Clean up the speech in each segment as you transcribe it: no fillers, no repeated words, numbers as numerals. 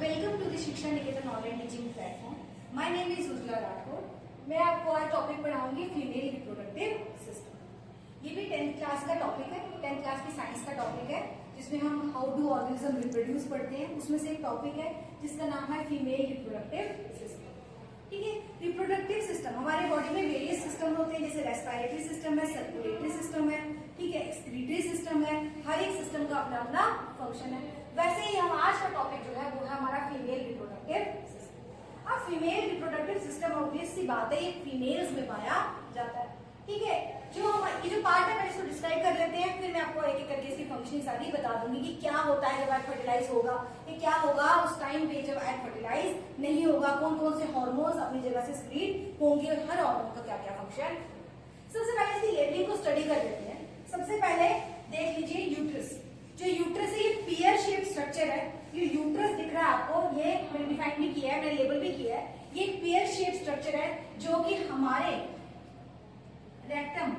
Welcome to the Shiksha Niketan online teaching platform. My name is Ujjwala Rathore. मैं आपको आज टॉपिक पढ़ाऊंगी फीमेल रिप्रोडक्टिव सिस्टम। ये भी 10th क्लास का टॉपिक है, 10th क्लास की साइंस का टॉपिक है, जिसमें हम हाउ डू ऑर्गेनिज्म रिप्रोड्यूस पढ़ते हैं। उसमें से एक टॉपिक है जिसका नाम है फीमेल रिप्रोडक्टिव सिस्टम। ठीक है, रिप्रोडक्टिव सिस्टम हमारे बॉडी में वेरियस सिस्टम होते हैं, जैसे रेस्पिरेटरी सिस्टम है, सर्कुलेटरी सिस्टम है, ठीक है, एक्सक्रीटरी सिस्टम है। हर एक सिस्टम का अपना अपना फंक्शन है। वैसे ही हम आज का टॉपिक जो है वो है हमारा फीमेल रिप्रोडक्टिव सिस्टम। अब फीमेल रिप्रोडक्टिव सिस्टम ऑब्वियस सी बात है, ये फीमेल्स में पाया जाता है। ठीक है, ये जो पार्ट है पहले इसको डिस्क्राइब कर लेते हैं, फिर मैं आपको एक एक करके इसकी फंक्शनिंग सारी बता दूंगी कि क्या होता है जब एग फर्टिलाइज होगा, ये क्या होगा उस टाइम पे जब एग फर्टिलाइज नहीं होगा, कौन कौन से हार्मोन्स अपनी जगह से सिक्रीट होंगे और हर हार्मोन का क्या क्या फंक्शन। सबसे पहले इसकी लेबलिंग को स्टडी कर लेते हैं। सबसे पहले देख लीजिए यूट्रस। जो यूट्रस है ये पियर शेप स्ट्रक्चर है। ये यूट्रस दिख रहा है आपको, ये मैंने डिफाइन भी किया है, मैंने लेबल भी किया है। ये पियर शेप स्ट्रक्चर है जो कि हमारे रेक्टम,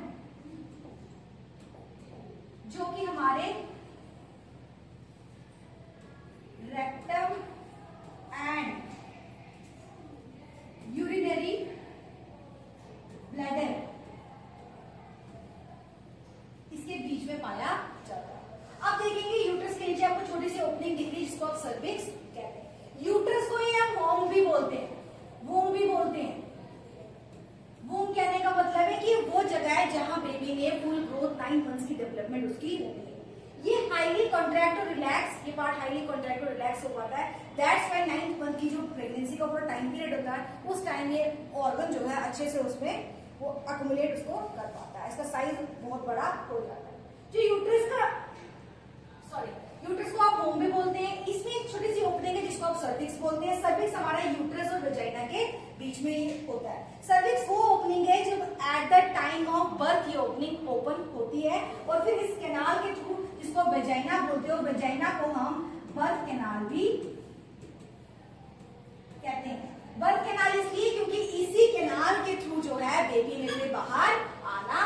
एंड यूरिनरी ब्लैडर इसके बीच में पाया जाता है। अब देखेंगे यूट्रस के नीचे आपको छोटी सी ओपनिंग दिख रही है जिसको आप सर्विक्स कहते हैं। यूट्रस को ये हम वोम भी बोलते हैं, वोम भी बोलते हैं। वोम कहने का मतलब है कि वो जगह है जहां बेबी ने फुल ग्रोथ 9 मंथ्स की डेवलपमेंट उसकी होती है। ये हाईली कॉन्ट्रैक्ट और रिलैक्स, ये पार्ट हाईली कॉन्ट्रैक्ट और रिलैक्स हो पाता है। दैट्स व्हाई 9th मंथ की जो प्रेगनेंसी का पूरा टाइम पीरियड होता है उस टाइम ये ऑर्गन जो है अच्छे से उसमें वो अक्यूमुलेट उसको कर पाता है, इसका साइज बहुत बड़ा हो जाता है। जो यूट्रस को आप वोम भी बोलते हैं। इसमें एक छोटी सी ओपनिंग है जिसको आप सर्विक्स बोलते हैं। सर्विक्स हमारा यूट्रस और वेजाइना के बीच में ही होता है। सर्विक्स वो ओपनिंग है जब at the time of birth ये ओपनिंग ओपन होती है और फिर इस कैनाल के थ्रू, जिसको वेजाइना बोलते हो, वेजाइना को हम बर्थ कैनाल भी कहते हैं। बर्थ कैनाल इसलिए क्योंकि इसी कैनाल के थ्रू जो है बेबी ने बाहर आना।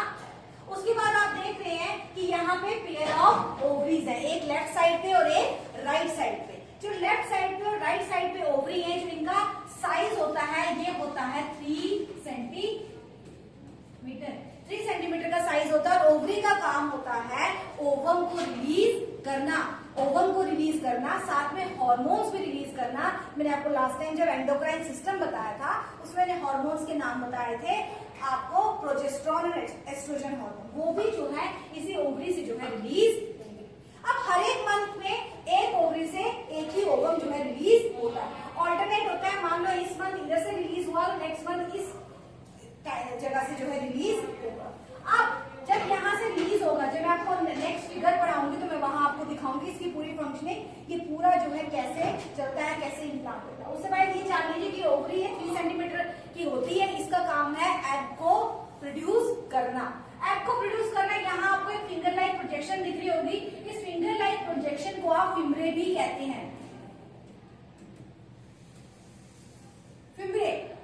उसके बाद आप देख रहे हैं कि यहाँ पे पेयर ऑफ ओवरीज है, एक लेफ्ट साइड पे और एक राइट साइड पे। जो लेफ्ट साइड पे और राइट साइड पे ओवरी है, जो इनका साइज होता है ये होता है 3 सेंटीमीटर। 3 सेंटीमीटर का साइज होता है और ओवरी का काम होता है ओवम को रिलीज करना, ओवम को रिलीज करना, साथ में हार्मोन्स भी रिलीज करना। मैंने आपको लास्ट टाइम जब एंडोक्राइन सिस्टम बताया था उसमें मैंने हार्मोन्स के नाम बताए थे आपको, प्रोजेस्टेरोन और एस्ट्रोजन हार्मोन, वो भी जो है इसी ओवरी से जो है रिलीज होंगे। अब हर एक मंथ में एक ओवरी से एक ही ओवम जो है रिलीज होता है, ऑल्टरनेट होता है। मान लो इस मंथ इधर से रिलीज हुआ और नेक्स्ट मंथ इस जगह से जो है रिलीज होगा। अब जब यहाँ से रिलीज होगा, जब मैं आपको नेक्स्ट फिगर पढ़ाऊंगी तो मैं वहां आपको दिखाऊंगी इसकी पूरी फंक्शनिंग, ये पूरा जो है कैसे चलता है, कैसे इम्प्लांट होता है। उससे पहले ये जान लीजिए कि ओवरी है 3 सेंटीमीटर की होती है, इसका काम है एग को प्रोड्यूस करना। एग को प्रोड्यूस करना, यहाँ आपको एक फिंगर लाइक प्रोजेक्शन दिख रही होगी। इस फिंगर लाइक प्रोजेक्शन को आप फिम्ब्रे भी कहते हैं।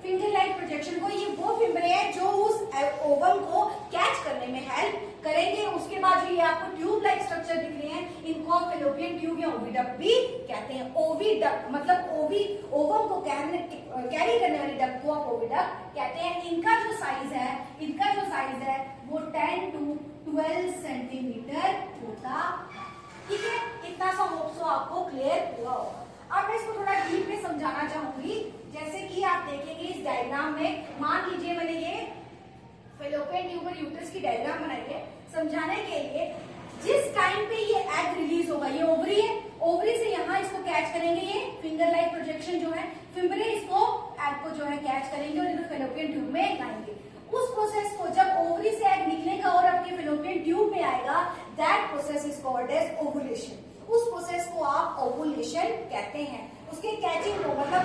फिंगर लाइक प्रोजेक्शन को, ये वो फिम्ब्रे हैं जो उस ओवम को कैच करने में हेल्प करेंगे। उसके बाद जो ये आपको ट्यूब लाइक स्ट्रक्चर दिख रहे हैं इनको फेलोपियन ट्यूब या ओविडक्ट भी कहते हैं। ओविडक्ट मतलब ओवम को कैरी करने वाली डक्ट को आप ओविडक्ट कहते हैं। इनका जो साइज है वो 10 to 12 सेंटीमीटर होता। ठीक है, इतना सा होप सो आपको क्लियर हुआ होगा। अब मैं इसको थोड़ा डीप में समझाना चाहूंगी। जैसे कि आप देखेंगे इस डायग्राम में, मान लीजिए मैंने ये फेलोपियन ट्यूब और यूट्रस की डायग्राम बनाई है समझाने के लिए। जिस टाइम पे ये एग रिलीज होगा, ये ओवरी है, ओवरी से यहाँ इसको कैच करेंगे, ये फिंगर लाइक प्रोजेक्शन जो है, फिम्ब्रे इसको एग को जो है कैच करेंगे और इधर फेलोपियन ट्यूब में लाएंगे। उस प्रोसेस को जब ओवरी से एग निकलेगा और आपके फेलोपियन ट्यूब में आएगा, that process is called as ovulation. उस प्रोसेस को आप ओवुलेशन कहते हैं। उसके कैचिंग को, मतलब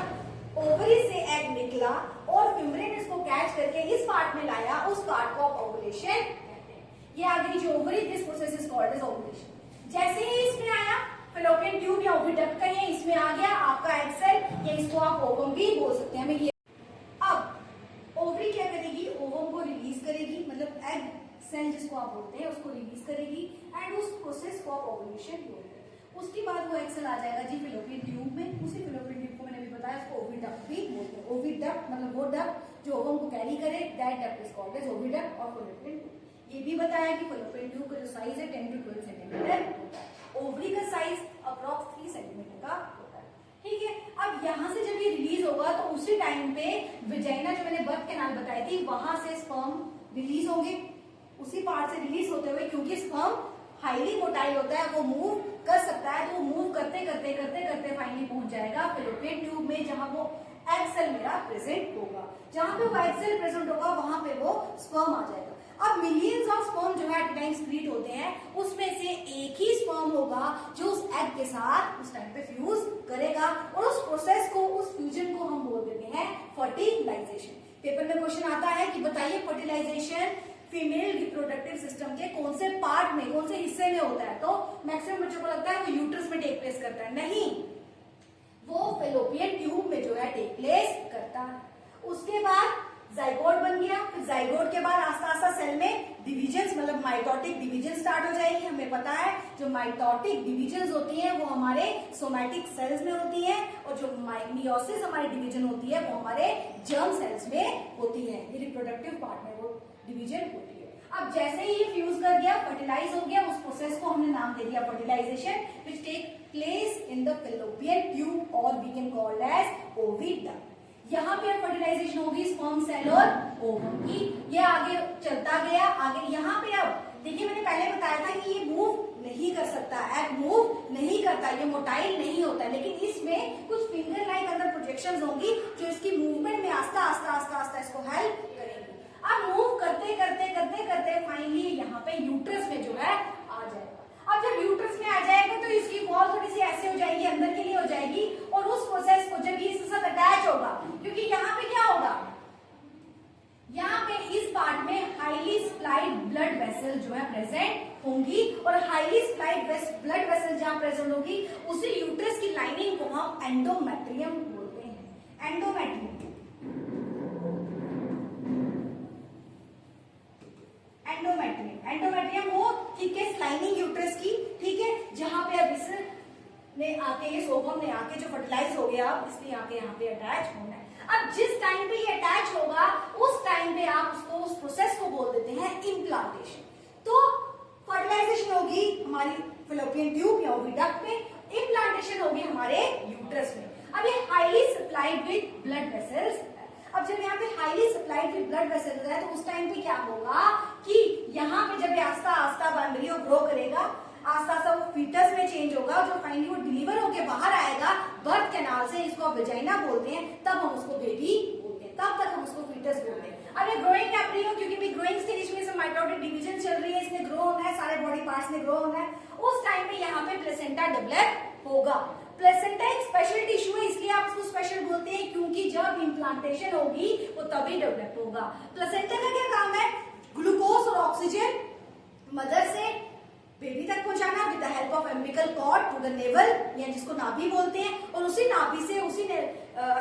ओवरी से एग निकला और फिम्ब्रे ने इसको कैच करके इस पार्ट में लाया, उस पार्ट को आप ओवुलेशन कहते हैं। ये आ गई जो ovary, this process is called as ovulation. जैसे ही इसमें आया फेलोपियन ट्यूब या ओविडक्ट का, ये इसमें आ गया आपका एग सेल, या इसको आप ओवम भी बोल सकते हैं। ये अब ओवरी क्या करेगी, ओवम को रिलीज करेगी, मतलब एग सेल जिसको आप बोलते हैं उसको रिलीज करेगी एंड उस प्रोसेस को आप ओवुलेशन बोलते हैं। उसके बाद वो एक्सेल आ जाएगा जी फिलोपियन ट्यूब में। उसी फिलोपियन ट्यूब को मैंने भी बताया उसको ओविडक्ट भी बोलते हैं। ओविडक्ट मतलब वो डक्ट जो ओवम को कैरी करे, that duct is called as oviduct और फिलोपियन ट्यूब। ये भी बताया कि फिलोपियन ट्यूब का जो साइज है 10 to 12 सेंटीमीटर होता है। ओवरी का साइज अप्रॉक्स 3 सेंटीमीटर का होता है, ठीक है। अब यहाँ से जब ये रिलीज होगा तो उसी टाइम पे विजाइना जो मैंने बर्थ कैनाल बताई थी वहां से स्पर्म रिलीज होंगे, उसी पार्ट से रिलीज होते हुए, क्योंकि स्पर्म हाईली मोटाइल होता है, वो मूव कर सकता है, तो वो मूव करते करते करते करते फाइनली पहुंच जाएगा फिलोपियन ट्यूब में, जहां वो एग सेल मेरा प्रेजेंट होगा। जहां पे वो एग सेल प्रेजेंट होगा वहां पे वो स्पर्म आ जाएगा। अब मिलियंस ऑफ स्पर्म जो है एट टाइम स्क्रीट होते हैं, उसमें से एक ही स्पर्म होगा जो उस एग के साथ उस टाइम पे फ्यूज करेगा, और उस प्रोसेस को, उस फ्यूजन को हम बोल देते हैं फर्टिलाइजेशन। पेपर में क्वेश्चन आता है कि बताइए फर्टिलाइजेशन फीमेल रिप्रोडक्टिव सिस्टम के कौन से पार्ट में, कौन से हिस्से में होता है, तो मैक्सिमम बच्चों को लगता है वो यूट्रस में टेक प्लेस करता है। नहीं, वो फेलोपियन ट्यूब में जो है टेक प्लेस करता है। उसके बाद जाइगोट बन गया, फिर जाइगोट के बाद आस्ता आस्ता सेल में डिविजन्स मतलब माइटोटिक डिविजन स्टार्ट हो जाएगी। हमें पता है जो माइटोटिक डिविजन्स होती हैं वो हमारे सोमैटिक सेल्स में होती हैं, और जो मियोसिस हमारी डिवीजन होती है वो हमारे जर्म सेल्स में होती है। ये रिप्रोडक्टिव पार्ट में वो डिवीजन होती है। अब जैसे ही ये फ्यूज कर गया, फर्टिलाइज हो गया, उस प्रोसेस को हमने नाम दे दिया fertilization, which take place in the fallopian tube और we can called as oviduct. यहाँ पे फर्टिलाइजेशन होगी स्पर्म सेल और ओवम की। ये आगे चलता गया, आगे यहाँ पे अब देखिए मैंने पहले बताया था कि ये मूव नहीं कर सकता, एग मूव नहीं करता, ये मोटाइल नहीं होता, लेकिन इसमें कुछ फिंगर लाइक अंदर प्रोजेक्शंस होंगी जो इसकी मूवमेंट में आस्ता आस्ता आस्ता आस्ता इसको हेल्प करेंगी। अब मूव करते करते करते करते फाइनली यहाँ पे यूट्रस में जो है आ जाएगा। अब जब यूट्रस में आ जाएगा तो इसकी वॉल थोड़ी सी ऐसे हो जाएगी, अंदर के लिए हो जाएगी, और उस प्रोसेस को जब ये इसके साथ अटैच होगा, क्योंकि यहाँ पे क्या होगा, यहाँ पे इस पार्ट में हाईली सप्लाइड ब्लड वेसल जो है प्रेजेंट होंगी, और हाईली सप्लाइड ब्लड वेसल जहां प्रेजेंट होगी उसी यूट्रस की लाइनिंग को हम एंडोमेट्रियम बोलते हैं। एंडोमेट्रियम एंडोमेट्रियम वो थिकेस्ट लाइनिंग यूट्रस की, ठीक है, जहां पे अब इसने आके, इस ओवम ने आके जो फर्टिलाइज हो गया, इसलिए आके यहाँ पे अटैच होना है। अब जिस टाइम पे ये अटैच होगा उस टाइम पे आप उसको, उस प्रोसेस को बोल देते हैं इम्प्लांटेशन। तो फर्टिलाइजेशन होगी हमारी फिलोपियन ट्यूब या ओविडक्ट में, इम्प्लांटेशन होगी हमारे यूट्रस में। अब ये highly supplied with blood vessels. अब जब यहाँ पे highly supplied with blood vessels है तो उस टाइम पे क्या होगा कि यहाँ पे जब ये आस्ता आस्ता एम्ब्रियो ग्रो करेगा, आस्ता आस्ता वो फीटस में चेंज होगा, जो फाइनली वो डिलीवर होके बाहर आएगा बर्थ कैनाल से, इसको विजाइना बोलते हैं, तब हम उसको बेबी बोलते हैं, तब तक हम उसको फीटस बोलते हैं। अब ये ग्रोइंग एम्ब्रियो, क्योंकि भी ग्रोइंग स्टेज में से माइटोटिक डिवीजन चल रही है, इसमें ग्रो होना है, सारे बॉडी पार्ट्स में ग्रो होना है, उस टाइम पे यहाँ पे प्लेसेंटा डेवलप होगा। प्लेसेंटा एक स्पेशल टिश्यू है, इसलिए आप उसको स्पेशल बोलते हैं, क्योंकि जब इम्प्लांटेशन होगी वो तभी डेवलप होगा। प्लेसेंटा का क्या काम है, ग्लूकोज और ऑक्सीजन मदर से बेबी तक पहुंचाना with the help of umbilical cord to the navel, या जिसको नाभि बोलते हैं, और उसी नाभि से, उसी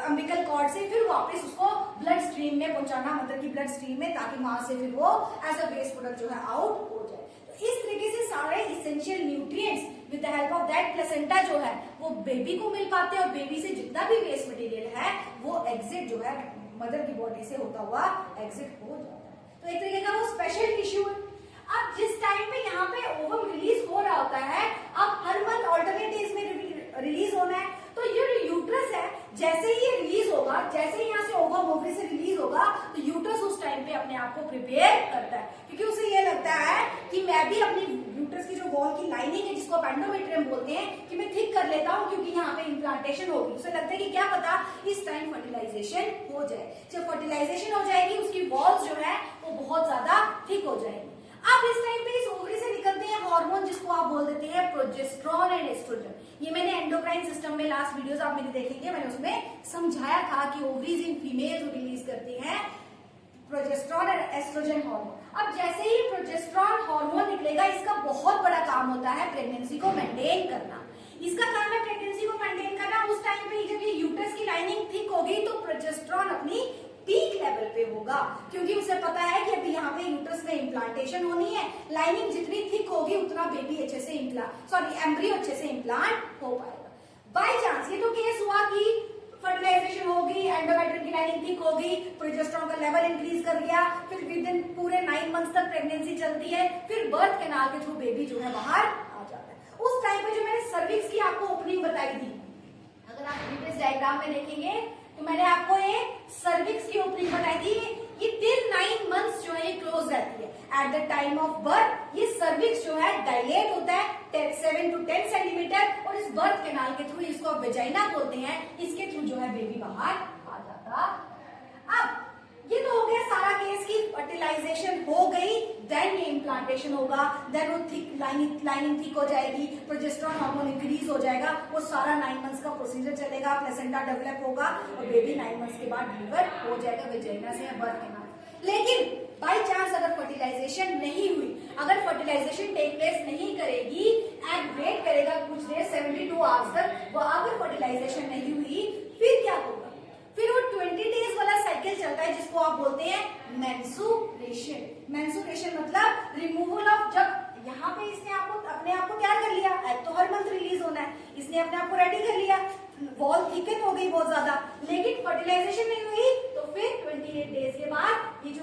अम्बिकल कॉर्ड से फिर वापस उसको ब्लड स्ट्रीम में पहुंचाना, मदर की ब्लड स्ट्रीम में, ताकि वहां से फिर वो एज अ वेस्ट प्रोडक्ट जो है आउट हो जाए। तो इस तरीके से सारे essential nutrients with the help of that placenta जो है वो बेबी को मिल पाते हैं, और बेबी से जितना भी वेस्ट मटेरियल है वो एग्जिट जो है मदर की बॉडी से होता हुआ एग्जिट हो जाता है। तो एक तरीके का वो स्पेशल टिश्यू है। अब जिस टाइम पे यहाँ पे ओवम रिलीज हो रहा होता है, अब हर मंथ ऑल्टरनेट डेज में रिलीज होना है, तो ये यूट्रस है, जैसे ही ये रिलीज होगा, जैसे ही यहाँ से ओवम ओवरी से रिलीज होगा, तो यूट्रस उस टाइम पे अपने आप को प्रिपेयर करता है, क्योंकि उसे ये लगता है कि मैं भी अपनी यूट्रस की जो वॉल की लाइनिंग है, जिसको एंडोमेट्रियम बोलते हैं, कि मैं थिक कर लेता हूँ, क्योंकि यहाँ पे इम्प्लांटेशन होगी। उसे लगता है कि क्या पता इस टाइम फर्टिलाइजेशन हो जाए। जब फर्टिलाइजेशन हो जाएगी उसकी वॉल्स जो है वो बहुत ज्यादा थिक हो जाएगी। अब इस टाइम पे इस ओवरी से निकलते हैं हार्मोन, जिसको आप बोल देते हैं प्रोजेस्टेरॉन एंड एस्ट्रोजन। ये मैंने एंडोक्राइन सिस्टम में लास्ट वीडियोस आप मेरे देखेंगे, मैंने उसमें समझाया था कि ओवरीज इन फीमेल रिलीज करती हैं प्रोजेस्टेरॉन और एस्ट्रोजन हार्मोन। अब जैसे ही प्रोजेस्टेरॉन हार्मोन निकलेगा, इसका बहुत बड़ा काम होता है प्रेगनेंसी को मेंटेन करना। इसका काम है प्रेगनेंसी को मेंटेन करना। उस टाइम पे जब ये यूट्रस की लाइनिंग थिक होगी तो प्रोजेस्टेरॉन अपनी पीक लेवल पे होगा, क्योंकि उसे पता है कि अभी यहाँ पे यूट्रस में इम्प्लांटेशन होनी है, लाइनिंग जितनी थिक होगी उतना बेबी अच्छे से एम्ब्रियो अच्छे से इम्प्लांट हो पाएगा। बाय चांस ये तो केस हुआ कि फर्टिलाइजेशन होगी, एंडोमेट्रियम की लाइनिंग थिक होगी, प्रोजेस्टेरोन का लेवल इंक्रीज कर गया, फिर विद इन पूरे 9 मंथ्स तक प्रेगनेंसी चलती है, फिर बर्थ कैनाल के थ्रू बेबी जो है बाहर आ जाता है। उस टाइम पे जो मैंने सर्विक्स की आपको ओपनिंग बताई थी, अगर आप प्रीवियस डायग्राम में देखेंगे तो मैंने आपको ये सर्विक्स की ओपनिंग बताई थी, ये टिल 9 मंथ्स जो है ये क्लोज रहती है। At the time of birth ये सर्विक्स जो है डायलेट होता है 7 to 10 सेंटीमीटर, और इस बर्थ कैनाल के थ्रू, इसको आप वेजाइना बोलते हैं, इसके थ्रू जो है बेबी बाहर आ जाता। अब ये तो हो गया सारा केस की फर्टिलाइजेशन हो गई, देन ये इम्प्लांटेशन होगा, देन वो थिक लाइनिंग थिक हो जाएगी, प्रोजेस्टेरोन हार्मोन इंक्रीज हो जाएगा, वो सारा 9 मंथ्स का प्रोसीजर चलेगा, प्लेसेंटा डेवलप होगा और बेबी 9 मंथ्स के बाद डिलीवर हो जाएगा वेजाइना से या बर्थ कैनाल। लेकिन बाय चांस अगर फर्टिलाइजेशन नहीं हुई, अगर फर्टिलाइजेशन टेक प्लेस नहीं करेगी, एग वेट करेगा कुछ देर 72 आवर्स तक, वो अगर फर्टिलाइजेशन नहीं हुई, फिर क्या होगा? फिर वो 20 डेज वाला साइकिल चलता है जिसको आप बोलते हैं मेंस्ट्रुएशन। मेंस्ट्रुएशन मतलब रिमूवल ऑफ, जब यहाँ पे इसने अपने आप को तैयार कर लिया, एग तो हर मंथ रिलीज होना है, इसने अपने आप को रेडी कर लिया, वॉल थिकन हो गई बहुत ज्यादा, लेकिन फर्टिलाइजेशन नहीं हुई, तो फिर 28 डेज के बाद ये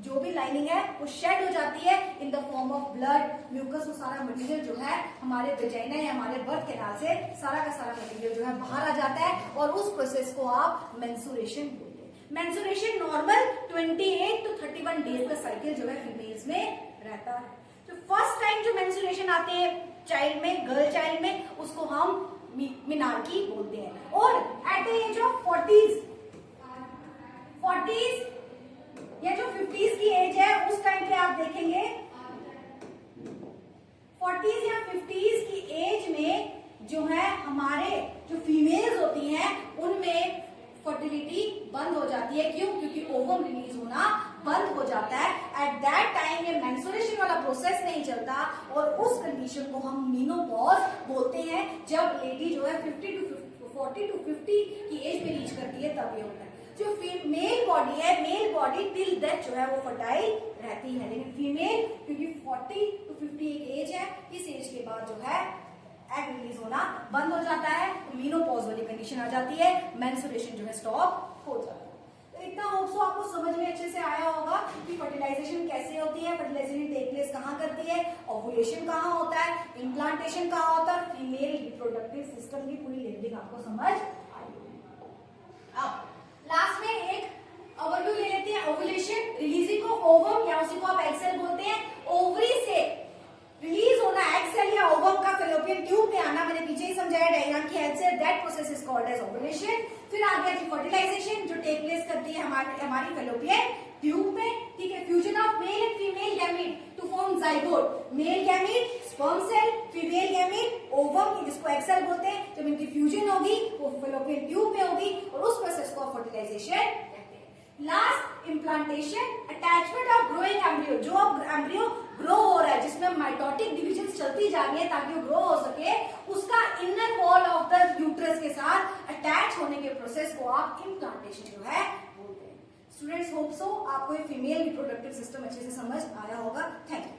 जो भी लाइनिंग है वो शेड हो जाती है in the form of blood, mucus, वो सारा मटेरियल जो है हमारे वेजाइना या हमारे बर्थ कैनाल से सारा का सारा मटेरियल जो है बाहर आ जाता है, और उस प्रोसेस को आप मेंस्ट्रुएशन बोलते हैं। मेंस्ट्रुएशन नॉर्मल 28 to 31 डेज का साइकिल जो है फीमेल्स में रहता है। तो फर्स्ट टाइम जो मेंस्ट्रुएशन आते हैं चाइल्ड में, गर्ल चाइल्ड में, उसको हम मिनार्की बोलते हैं। और at the age of 40s या जो 50s की एज है, उस टाइम पे आप देखेंगे 40s या 50s की एज में जो है हमारे जो फीमेल्स होती हैं उनमें फर्टिलिटी बंद हो जाती है। क्यों? क्योंकि ओवम रिलीज होना बंद हो जाता है। एट दैट टाइम ये मेंस्ट्रुएशन वाला प्रोसेस नहीं चलता, और उस कंडीशन को हम मेनोपॉज बोलते हैं। जब लेडी जो है 40 to 50 की एज में रीच करती है तब ये होता है। जो मेल बॉडी है, मेल बॉडी टिल डेथ जो है वो फर्टाइल रहती है, लेकिन फीमेल क्योंकि 40 to 50 एक एज है, इस एज के बाद जो है एग रिलीज होना बंद हो जाता है, मेनोपॉज वाली कंडीशन आ जाती है, मेंस्ट्रुएशन जो है स्टॉप हो जाता है। तो इतना होप सो आपको समझ में अच्छे से आया होगा कि फर्टिलाइजेशन कैसे होती है, फर्टिलाइजेशन टेक प्लेस कहाँ करती है, ओव्यूलेशन कहाँ होता है, इम्प्लांटेशन कहाँ होता है, फीमेल रिप्रोडक्टिव सिस्टम की पूरी लेवलिंग आपको समझ आई। अब लास्ट में एक ओवरव्यू ले लेते हैं। ओव्यूलेशन, रिलीजिंग ऑफ ओवम या उसी को आप एग सेल बोलते हैं। ओवरी से रिलीज होना एग सेल या ओवम का फैलोपियन ट्यूब में आना, मैंने पीछे ही समझाया डायग्राम की हेल्प से, that process is called as ovulation. फिर आ गया जी फर्टिलाइजेशन जो टेक प्लेस करती है हमारी फैलोपियन ट्यूब में, ठीक है। Fusion of male and female gamete to form zygote, male gamete sperm cell, female gamete ovum, जिसको एग सेल बोलते हैं। जब इनकी फ्यूजन होगी वो फैलोपियन ट्यूब में होगी, और उस प्रोसेस को fertilization. Last implantation, attachment of growing embryo, जो अब एम्ब्रियो ग्रो हो रहा है जिसमें माइटोटिक डिविजन चलती जा रही है ताकि वो ग्रो हो सके, उसका inner wall of the uterus के साथ अटैच होने के प्रोसेस को आप इम्प्लांटेशन जो है बोलते हैं। स्टूडेंट्स होप सो आपको ये फीमेल रिप्रोडक्टिव सिस्टम अच्छे से समझ आया होगा। Thank you.